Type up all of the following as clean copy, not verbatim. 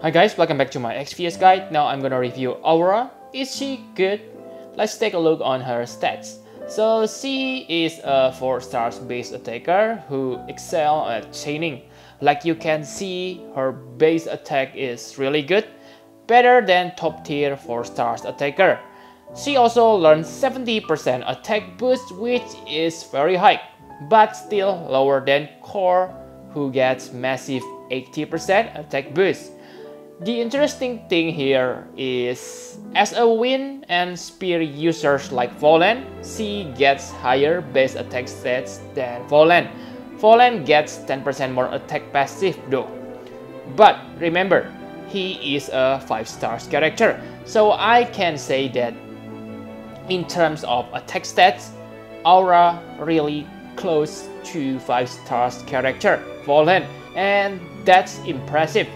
Hi guys, welcome back to my Exvius guide. Now I'm gonna review Aura. Is she good? Let's take a look on her stats. So she is a 4 stars base attacker who excel at chaining. Like you can see, her base attack is really good, better than top tier 4 stars attacker. She also learns 70% attack boost, which is very high, but still lower than Core, who gets massive 80% attack boost. The interesting thing here is, as a wind and spear users like Fohlen, she gets higher base attack stats than Fohlen. Fohlen gets 10% more attack passive though. But remember, he is a 5 stars character, so I can say that in terms of attack stats, Aura really close to 5 stars character Fohlen, and that's impressive.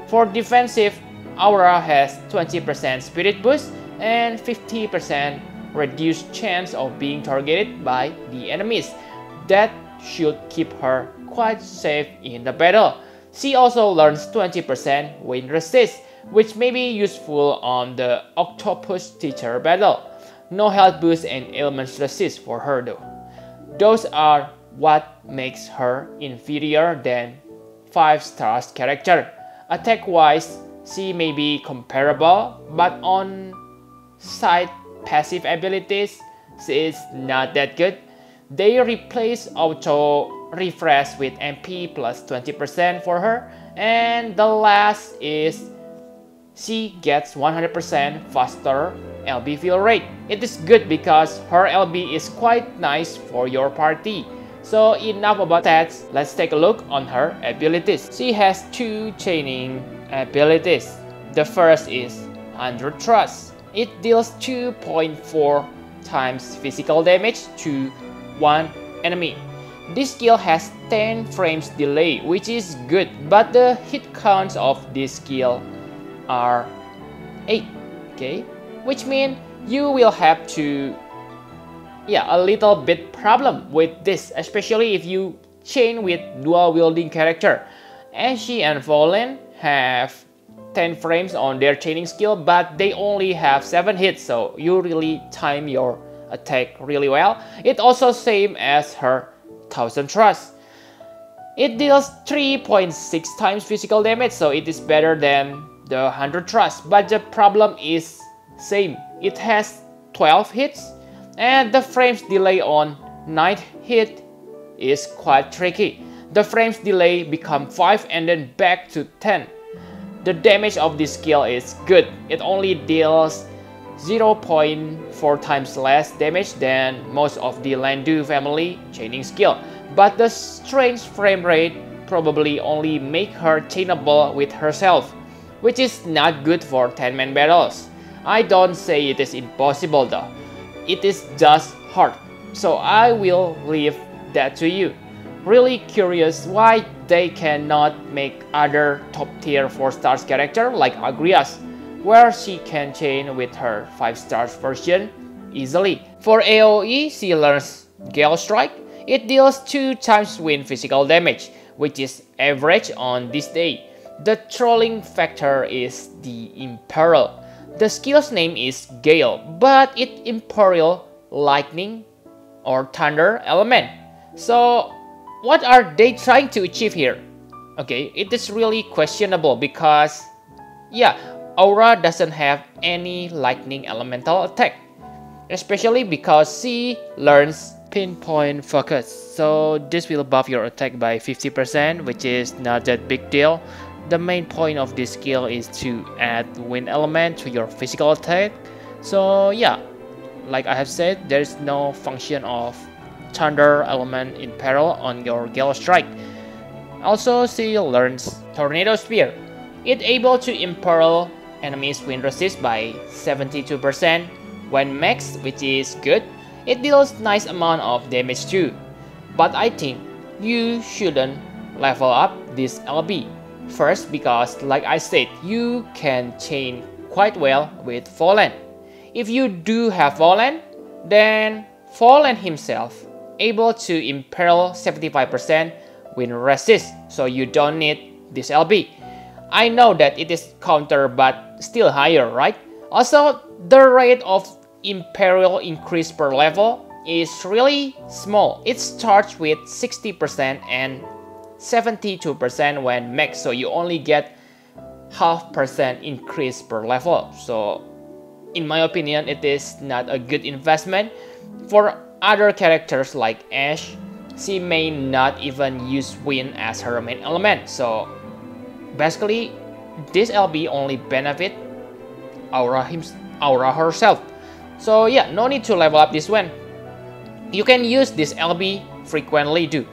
For defensive, Aura has 20% spirit boost and 50% reduced chance of being targeted by the enemies. That should keep her quite safe in the battle. She also learns 20% wind resist, which may be useful on the Octopus Teacher battle. No health boost and elements resist for her though. Those are what makes her inferior than 5 stars character. Attack-wise, she may be comparable, but on side passive abilities, she is not that good. They replace auto refresh with MP plus 20% for her, and the last is she gets 100% faster LB fill rate. It is good because her LB is quite nice for your party. So enough about stats, let's take a look on her abilities. She has 2 chaining abilities. The first is 100 Thrust. It deals 2.4 times physical damage to one enemy. This skill has 10 frames delay, which is good, but the hit counts of this skill are 8, okay? Which means you will have to a little bit problem with this, especially if you chain with dual wielding character. Ashe and Fohlen have 10 frames on their chaining skill, but they only have 7 hits, so you really time your attack really well. It also same as her 1000 Thrust. It deals 3.6 times physical damage, so it is better than the 100 Thrust, but the problem is same. It has 12 hits, and the frames delay on 9th hit is quite tricky. The frames delay become 5 and then back to 10. The damage of this skill is good. It only deals 0.4 times less damage than most of the Landu family chaining skill. But the strange frame rate probably only make her chainable with herself, which is not good for 10-man battles. I don't say it is impossible though. It is just hard, so I will leave that to you. Really curious why they cannot make other top tier 4 stars character like Exvius, where she can chain with her 5 stars version easily. For AoE, she learns Gale Strike. It deals 2 times wind physical damage, which is average on this day. The trolling factor is the Imperil. The skill's name is Gale, but it imperil lightning or thunder element. So what are they trying to achieve here? Okay, it is really questionable because Aura doesn't have any lightning elemental attack, especially because she learns pinpoint focus. So this will buff your attack by 50%, which is not that big deal. The main point of this skill is to add wind element to your physical attack. So like I have said, there is no function of thunder element in peril on your Gale Strike. Also, she learns Tornado Spear. It's able to imperil enemies wind resist by 72% when max, which is good. It deals nice amount of damage too. But I think you shouldn't level up this LB. First, because like I said, you can chain quite well with Fohlen. If you do have Fohlen, then Fohlen himself able to imperil 75% wind resist, so you don't need this LB. I know that it is counter but still higher, right? Also, the rate of Imperial increase per level is really small. It starts with 60% and 72% when max, so you only get 0.5% increase per level. So in my opinion, it is not a good investment. For other characters like Ashe, she may not even use wind as her main element, so basically this LB only benefit Aura herself. So yeah, no need to level up this one. You can use this LB frequently too,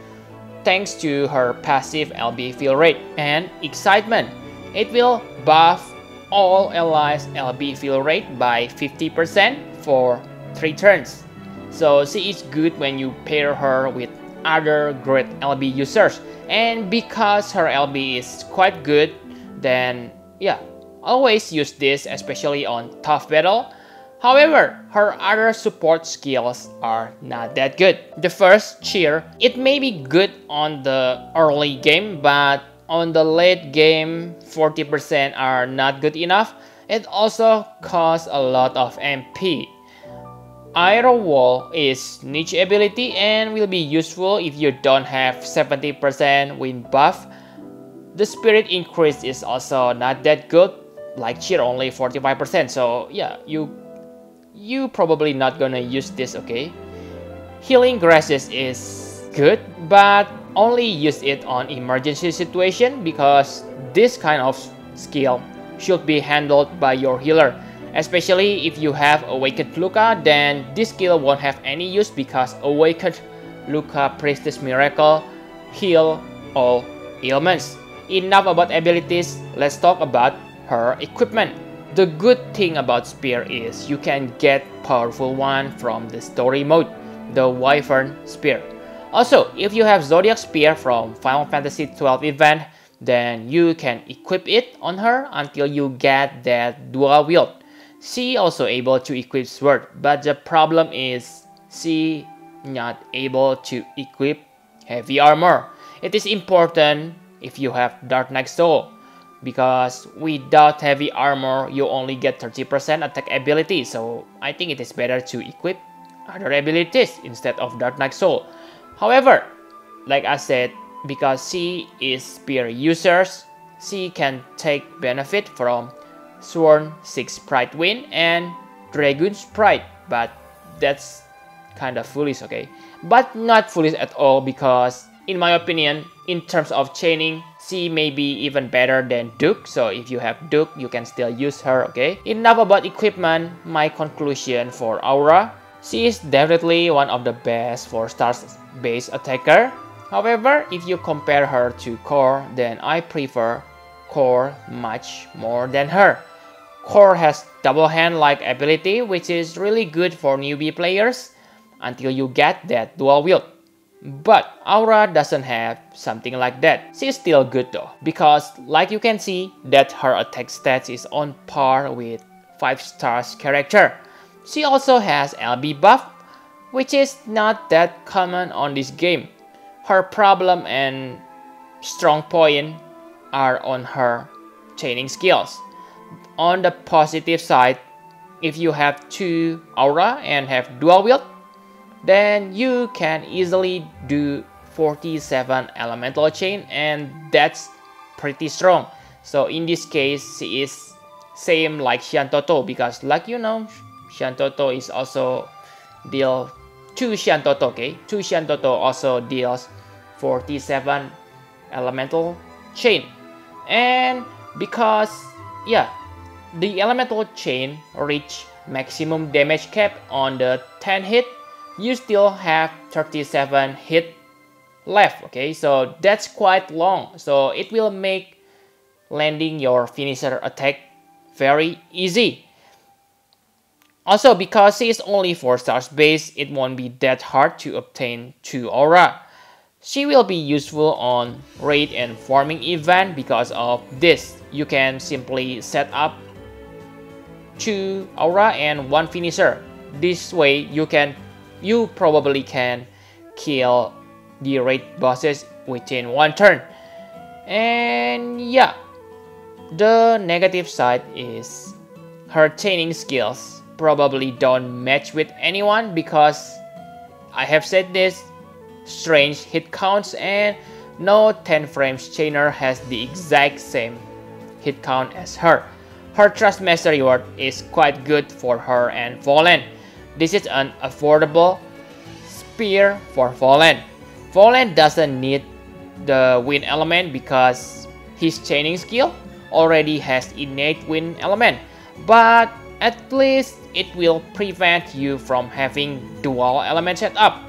thanks to her passive LB fill rate and excitement. It will buff all allies LB fill rate by 50% for 3 turns. So she is good when you pair her with other great LB users, and because her LB is quite good, then yeah, always use this, especially on tough battle. However, her other support skills are not that good. The first, Cheer, it may be good on the early game, but on the late game, 40% are not good enough. It also costs a lot of MP. Iron Wall is niche ability and will be useful if you don't have 70% wind buff. The Spirit increase is also not that good, like Cheer only 45%, so yeah, you probably not gonna use this, okay? Healing Grasses is good, but only use it on emergency situation because this kind of skill should be handled by your healer. Especially if you have Awakened Luca, then this skill won't have any use because Awakened Luca Priestess Miracle heal all ailments. Enough about abilities, let's talk about her equipment. The good thing about Spear is you can get powerful one from the story mode, the Wyvern Spear. Also, if you have Zodiac Spear from Final Fantasy XII event, then you can equip it on her until you get that dual wield. She also able to equip sword, but the problem is she not able to equip heavy armor. It is important if you have Dark Knight Soul, because without heavy armor you only get 30% attack ability, so I think it is better to equip other abilities instead of Dark Knight Soul. However, like I said, because she is Spear users, she can take benefit from Sworn 6 Pride Wind and Dragon's Pride, but that's kinda foolish, okay? But not foolish at all, because in my opinion, in terms of chaining, she may be even better than Duke, so if you have Duke, you can still use her, okay? Enough about equipment. My conclusion for Aura, she is definitely one of the best 4-star base attacker. However, if you compare her to Core, then I prefer Core much more than her. Core has double hand-like ability, which is really good for newbie players until you get that dual wield. But Aura doesn't have something like that. She's still good though, because like you can see that her attack stats is on par with 5-star character. She also has LB buff, which is not that common on this game. Her problem and strong point are on her chaining skills. On the positive side, if you have 2 Aura and have dual wield, then you can easily do 47 elemental chain, and that's pretty strong. So in this case, she is same like Xiantoto, because like you know, Xiantoto is also deal 2 Xiantoto, okay? 2 Xiantoto also deals 47 elemental chain. And because yeah, the elemental chain reach maximum damage cap on the 10 hit, you still have 37 hit left, okay? So that's quite long, so it will make landing your finisher attack very easy. Also, because she is only 4 stars base, it won't be that hard to obtain 2 Aura. She will be useful on raid and farming event. Because of this, you can simply set up 2 Aura and 1 finisher. This way you probably can kill the raid bosses within 1 turn. And yeah, The negative side is her chaining skills probably don't match with anyone because I have said this, strange hit counts and no 10 frames chainer has the exact same hit count as her. Her Thrustmaster reward is quite good for her and Fohlen. This is an affordable spear for Fohlen. Fohlen doesn't need the wind element because his chaining skill already has innate wind element, but at least it will prevent you from having dual element setup.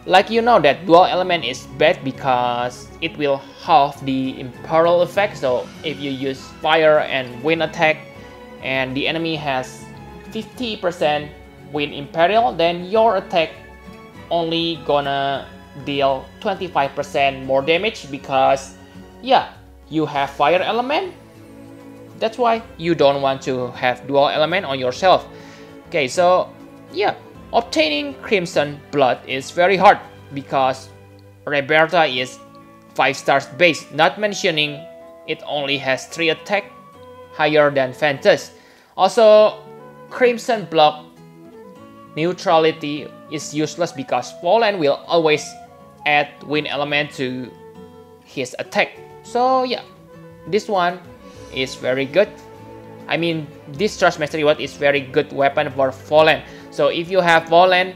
Like you know that dual element is bad because it will halve the imperial effect. So if you use fire and wind attack and the enemy has 50% wind imperial, then your attack only gonna deal 25% more damage because yeah, you have fire element. That's why you don't want to have dual element on yourself. Okay, so yeah, obtaining Crimson Blood is very hard because Roberta is 5 stars base, not mentioning it only has 3 attack higher than Ventus. Also, Crimson Blood neutrality is useless because Fohlen will always add wind element to his attack. So yeah, this one is very good. I mean, this Thrustmaster reward is very good weapon for Fohlen. So if you have Fohlen,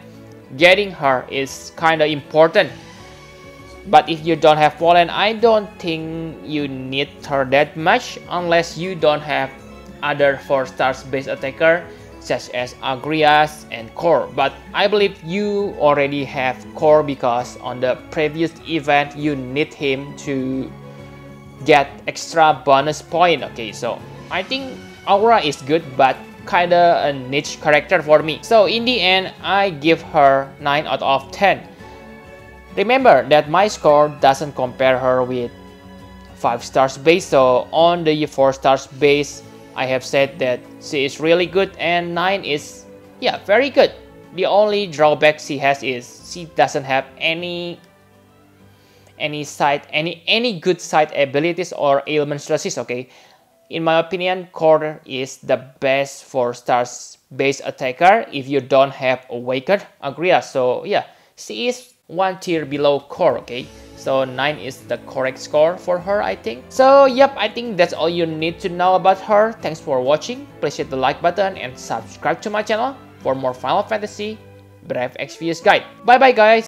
getting her is kinda important. But if you don't have Fohlen, I don't think you need her that much unless you don't have other 4 stars base attacker such as Exvius and Core. But I believe you already have Core because on the previous event you need him to get extra bonus point. Okay, so I think Aura is good but kinda a niche character for me. So in the end, I give her 9 out of 10. Remember that my score doesn't compare her with 5 stars base, so on the 4 stars base, I have said that she is really good and 9 is, yeah, very good. The only drawback she has is she doesn't have any good side abilities or ailment resist. Okay, in my opinion, Core is the best 4 stars base attacker if you don't have Awakened Agria. So yeah, she is 1 tier below Core. Okay, so 9 is the correct score for her, I think. So yep, I think that's all you need to know about her. Thanks for watching. Please hit the like button and subscribe to my channel for more Final Fantasy Brave Exvius guide. Bye bye guys.